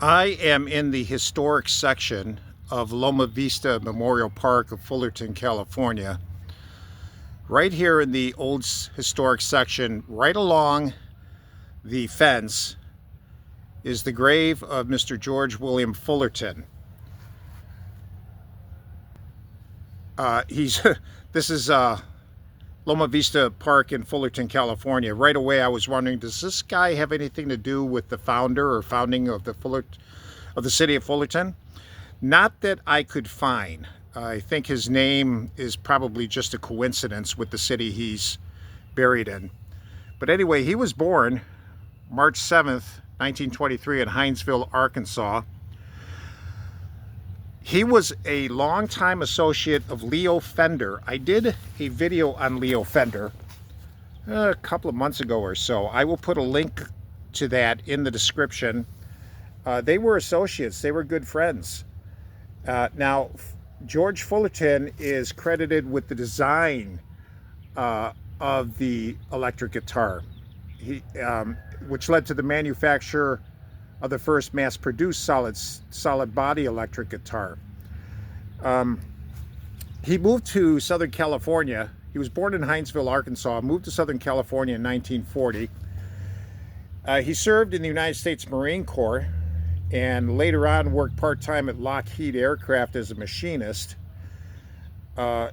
I am in the historic section of Loma Vista Memorial Park of Fullerton, California. Right here in the old historic section, right along the fence, is the grave of Mr. George William Fullerton. This is Loma Vista Park in Fullerton, California. Right away I was wondering, does this guy have anything to do with the founder or founding of the city of Fullerton? Not that I could find. I think his name is probably just a coincidence with the city he's buried in. But anyway, he was born March 7th, 1923 in Hindsville, Arkansas. He was a longtime associate of Leo Fender. I did a video on Leo Fender a couple of months ago or so. I will put a link to that in the description. They were associates. They were good friends. Now, George Fullerton is credited with the design of the electric guitar, which led to the manufacture of the first mass-produced solid body electric guitar. He moved to Southern California. He was born in Hindsville, Arkansas, moved to Southern California in 1940. He served in the United States Marine Corps and later on worked part-time at Lockheed Aircraft as a machinist.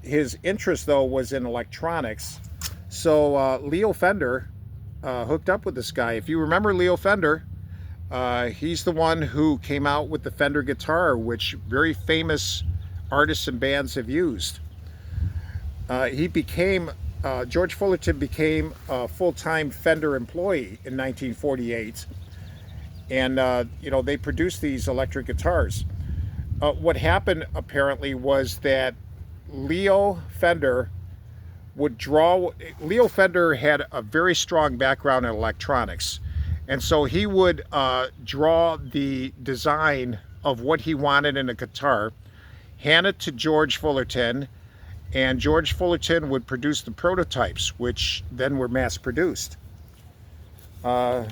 His interest, though, was in electronics. So Leo Fender hooked up with this guy. If you remember Leo Fender, he's the one who came out with the Fender guitar, which very famous artists and bands have used. George Fullerton became a full-time Fender employee in 1948. And, they produced these electric guitars. What happened, apparently, was that Leo Fender had a very strong background in electronics. And so he would draw the design of what he wanted in a guitar, hand it to George Fullerton, and George Fullerton would produce the prototypes, which then were mass-produced. Mr.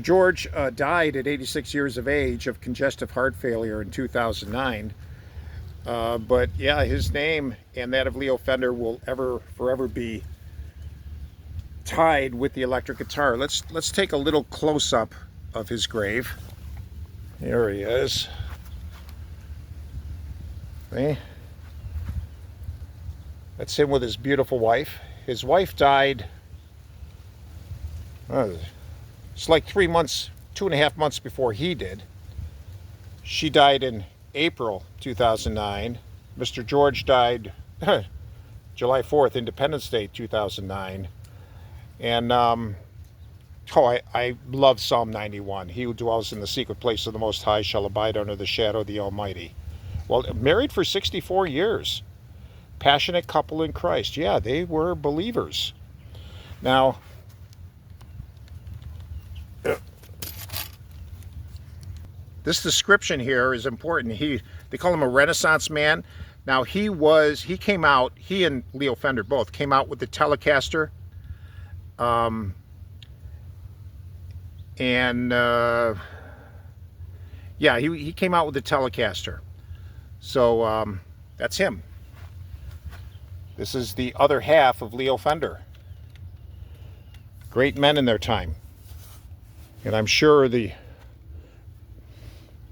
George died at 86 years of age of congestive heart failure in 2009. But yeah, his name and that of Leo Fender will forever be tied with the electric guitar. Let's take a little close-up of his grave. There he is. See? That's him with his beautiful wife. His wife died, it's like 2.5 months before he did. She died in April 2009. Mr. George died July 4th, Independence Day 2009. And I love Psalm 91. He who dwells in the secret place of the Most High shall abide under the shadow of the Almighty. Well, married for 64 years. Passionate couple in Christ. Yeah, they were believers. Now, this description here is important. They call him a Renaissance man. Now he and Leo Fender both came out with the Telecaster. He came out with the Telecaster. So that's him. This is the other half of Leo Fender. Great men in their time. And I'm sure the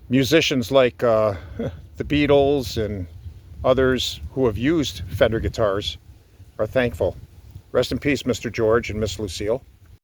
musicians like the Beatles and others who have used Fender guitars are thankful. Rest in peace, Mr. George and Miss Lucille.